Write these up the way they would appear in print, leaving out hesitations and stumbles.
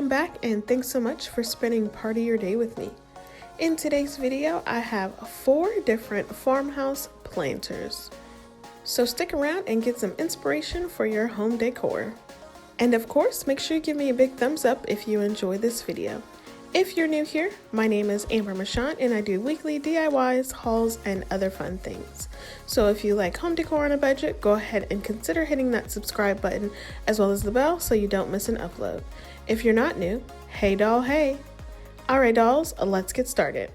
welcome back, and thanks so much for spending part of your day with me. In today's video, I have 4 different farmhouse planters. So stick around and get some inspiration for your home decor. And of course, make sure you give me a big thumbs up if you enjoy this video. If you're new here, my name is Amber Michawn and I do weekly DIYs, hauls, and other fun things. So if you like home decor on a budget, go ahead and consider hitting that subscribe button as well as the bell so you don't miss an upload. If you're not new, hey doll, hey! Alright dolls, let's get started.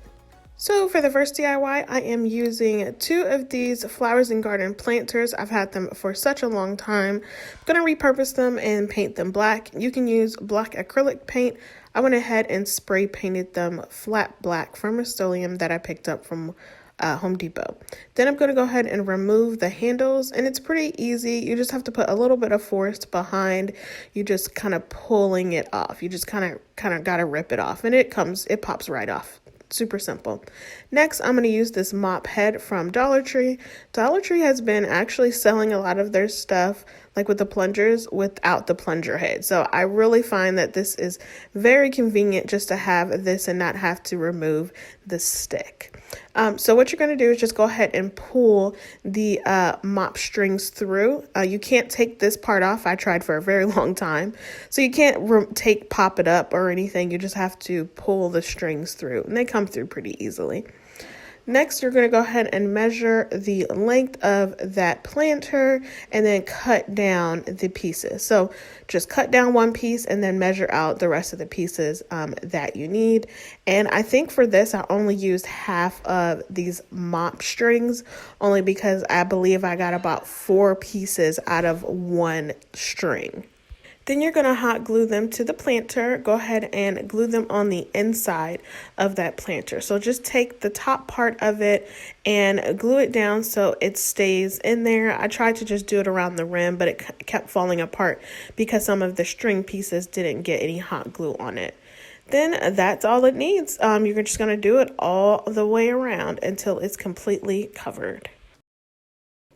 So for the first DIY, I am using 2 of these flowers and garden planters. I've had them for such a long time. I'm going to repurpose them and paint them black. You can use black acrylic paint. I went ahead and spray painted them flat black from Rust-Oleum that I picked up from Home Depot. Then I'm going to go ahead and remove the handles, and it's pretty easy. You just have to put a little bit of force behind you, just kind of pulling it off. You just kind of got to rip it off, and it pops right off. Super simple. Next, I'm going to use this mop head from Dollar Tree. Dollar Tree has been actually selling a lot of their stuff, like with the plungers, without the plunger head. So I really find that this is very convenient just to have this and not have to remove the stick. So what you're going to do is just go ahead and pull the mop strings through. You can't take this part off. I tried for a very long time. So you can't pop it up or anything. You just have to pull the strings through, and they come through pretty easily. Next, you're going to go ahead and measure the length of that planter and then cut down the pieces. So just cut down one piece and then measure out the rest of the pieces that you need. And I think for this, I only used half of these mop strings, only because I believe I got about 4 pieces out of 1 string. Then you're going to hot glue them to the planter. Go ahead and glue them on the inside of that planter. So just take the top part of it and glue it down so it stays in there. I tried to just do it around the rim, but it kept falling apart because some of the string pieces didn't get any hot glue on it. Then that's all it needs. You're just going to do it all the way around until it's completely covered.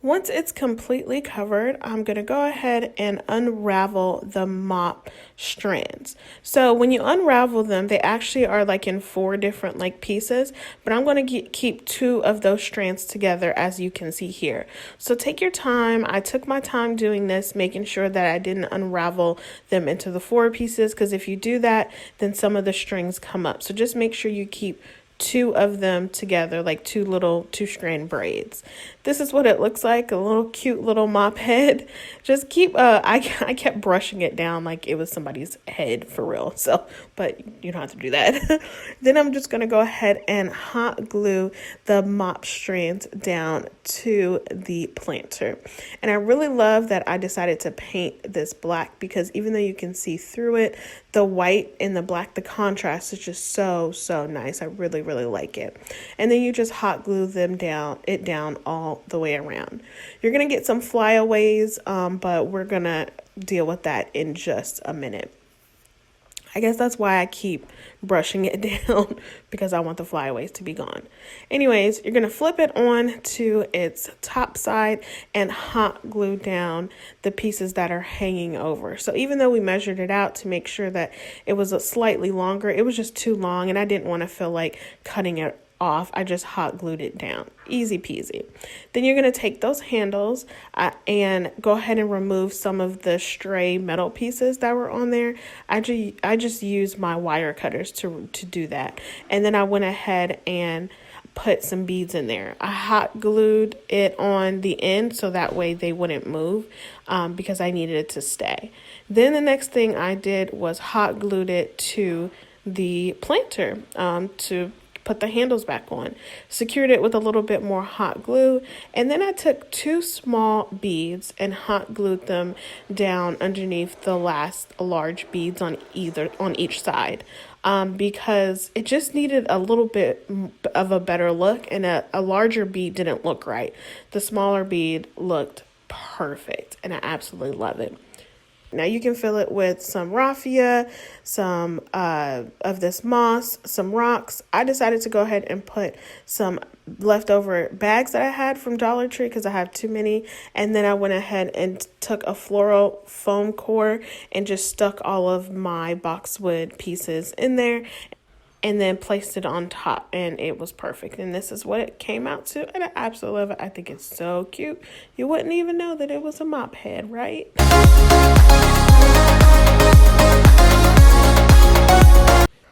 Once it's completely covered, I'm going to go ahead and unravel the mop strands. So when you unravel them, they actually are like in 4 different pieces, but I'm going to keep 2 of those strands together, as you can see here. So take your time. I took my time doing this, making sure that I didn't unravel them into the 4 pieces, because if you do that, then some of the strings come up. So just make sure you keep 2 of them together, like 2 little 2-strand braids. This is what it looks like, a little cute little mop head. Just keep, I kept brushing it down like it was somebody's head for real. So, but you don't have to do that. Then I'm just going to go ahead and hot glue the mop strands down to the planter. And I really love that I decided to paint this black, because even though you can see through it, the white and the black, the contrast is just so nice. I really like it. And then you just hot glue them down all the way around. You're going to get some flyaways, but we're going to deal with that in just a minute. I guess that's why I keep brushing it down, because I want the flyaways to be gone. Anyways, you're going to flip it on to its top side and hot glue down the pieces that are hanging over. So even though we measured it out to make sure that it was slightly longer, it was just too long and I didn't want to feel like cutting it off. I just hot glued it down. Easy peasy. Then you're going to take those handles and go ahead and remove some of the stray metal pieces that were on there. I just used my wire cutters to do that. And then I went ahead and put some beads in there. I hot glued it on the end so that way they wouldn't move, because I needed it to stay. Then the next thing I did was hot glued it to the planter to put the handles back on, secured it with a little bit more hot glue, and then I took 2 small beads and hot glued them down underneath the last large beads on each side, because it just needed a little bit of a better look, and a larger bead didn't look right. The smaller bead looked perfect, and I absolutely love it. Now you can fill it with some raffia, some of this moss, some rocks. I decided to go ahead and put some leftover bags that I had from Dollar Tree because I have too many. And then I went ahead and took a floral foam core and just stuck all of my boxwood pieces in there and then placed it on top, and it was perfect. And this is what it came out to, and I absolutely love it. I think it's so cute. You wouldn't even know that it was a mop head, right?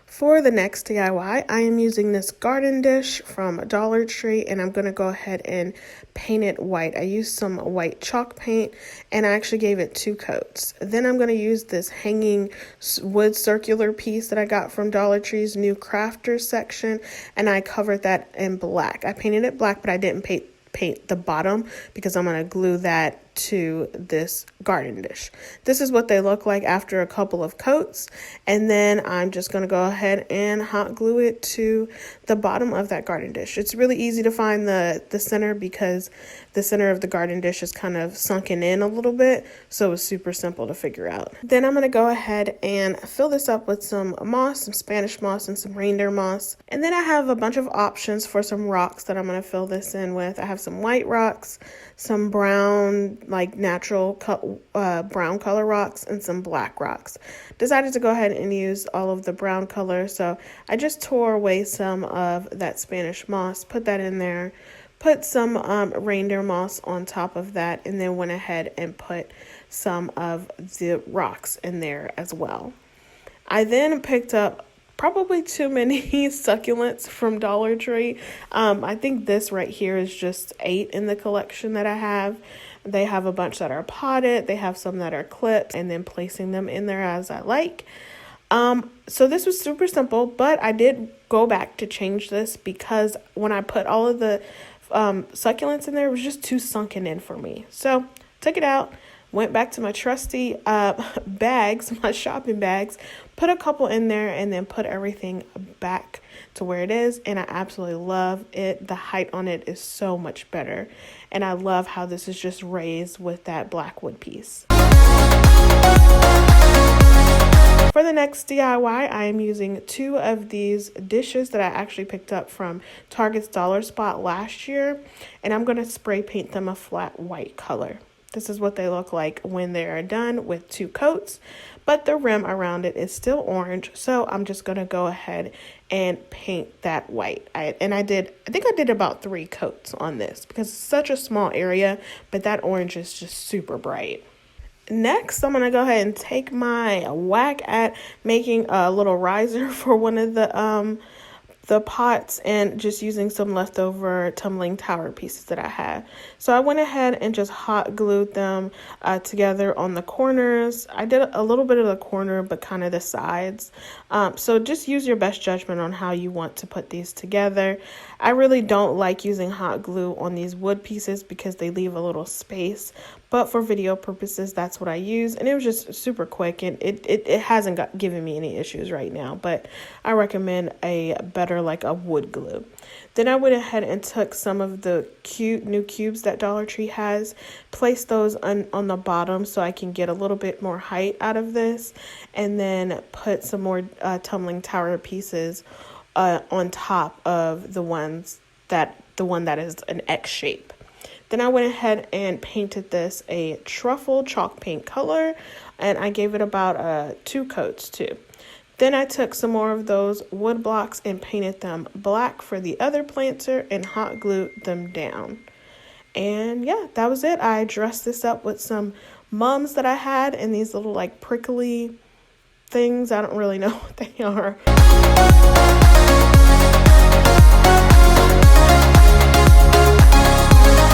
For the next DIY, I am using this garden dish from Dollar Tree, and I'm going to go ahead and paint it white. I used some white chalk paint, and I actually gave it 2 coats. Then I'm going to use this hanging wood circular piece that I got from Dollar Tree's new crafters section, and I covered that in black. I painted it black, but I didn't paint the bottom because I'm going to glue that to this garden dish. This is what they look like after a couple of coats, and then I'm just going to go ahead and hot glue it to the bottom of that garden dish. It's really easy to find the center because the center of the garden dish is kind of sunken in a little bit, so it's super simple to figure out. Then I'm going to go ahead and fill this up with some moss, some Spanish moss, and some reindeer moss. And then I have a bunch of options for some rocks that I'm going to fill this in with. I have some white rocks, some brown, like natural brown color rocks, and some black rocks. Decided to go ahead and use all of the brown color, so I just tore away some of that Spanish moss, put that in there, put some reindeer moss on top of that, and then went ahead and put some of the rocks in there as well. I then picked up probably too many succulents from Dollar Tree. I think this right here is just 8 in the collection that I have. They have a bunch that are potted, they have some that are clipped, and then placing them in there as I like. So this was super simple, but I did go back to change this because when I put all of the succulents in there, it was just too sunken in for me. So took it out, went back to my trusty bags, my shopping bags, put a couple in there, and then put everything back to where it is. And I absolutely love it. The height on it is so much better. And I love how this is just raised with that black wood piece. For the next DIY, I am using 2 of these dishes that I actually picked up from Target's Dollar Spot last year. And I'm going to spray paint them a flat white color. This is what they look like when they are done with 2 coats, but the rim around it is still orange. So I'm just going to go ahead and paint that white. I think I did about 3 coats on this because it's such a small area, but that orange is just super bright. Next, I'm going to go ahead and take my whack at making a little riser for one of the pots and just using some leftover tumbling tower pieces that I had. So I went ahead and just hot glued them together on the corners. I did a little bit of the corner, but kind of the sides. So just use your best judgment on how you want to put these together. I really don't like using hot glue on these wood pieces because they leave a little space. But for video purposes, that's what I use. And it was just super quick, and it hasn't given me any issues right now. But I recommend a better, like a wood glue. Then I went ahead and took some of the cute new cubes that Dollar Tree has, placed those on the bottom so I can get a little bit more height out of this, and then put some more tumbling tower pieces on top of the one that is an X shape. Then I went ahead and painted this a truffle chalk paint color, and I gave it about 2 coats too. Then I took some more of those wood blocks and painted them black for the other planter and hot glued them down. And yeah, that was it. I dressed this up with some mums that I had and these little like prickly things. I don't really know what they are.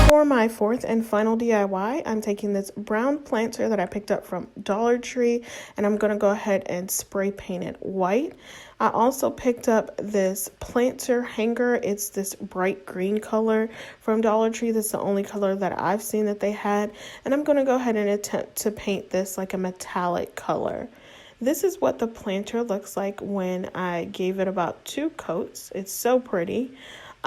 For my 4th and final DIY, I'm taking this brown planter that I picked up from Dollar Tree, and I'm going to go ahead and spray paint it white. I also picked up this planter hanger. It's this bright green color from Dollar Tree. This is the only color that I've seen that they had, and I'm going to go ahead and attempt to paint this like a metallic color. This is what the planter looks like when I gave it about 2 coats. It's so pretty.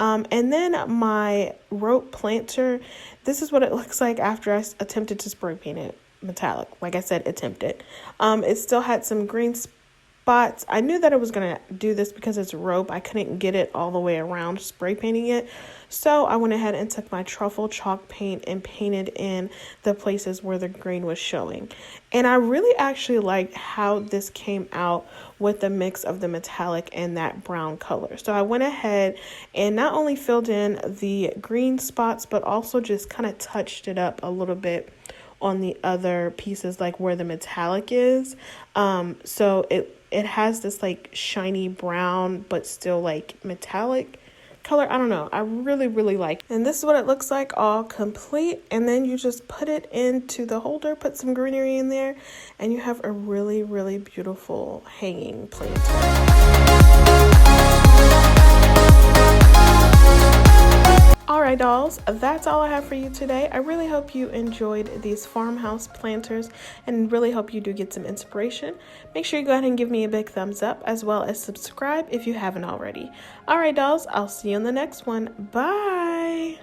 And then my rope planter, this is what it looks like after I attempted to spray paint it. metallic. Like I said, attempted. It still had some green spots. I knew that I was going to do this because it's rope. I couldn't get it all the way around spray painting it. So I went ahead and took my truffle chalk paint and painted in the places where the green was showing. And I really actually liked how this came out with the mix of the metallic and that brown color. So I went ahead and not only filled in the green spots, but also just kind of touched it up a little bit on the other pieces, like where the metallic is. So it has this like shiny brown, but still like metallic color. I don't know. I really like it. And this is what it looks like all complete. And then you just put it into the holder, put some greenery in there, and you have a really beautiful hanging planter. Alright dolls, that's all I have for you today. I really hope you enjoyed these farmhouse planters and really hope you do get some inspiration. Make sure you go ahead and give me a big thumbs up as well as subscribe if you haven't already. Alright dolls, I'll see you in the next one. Bye!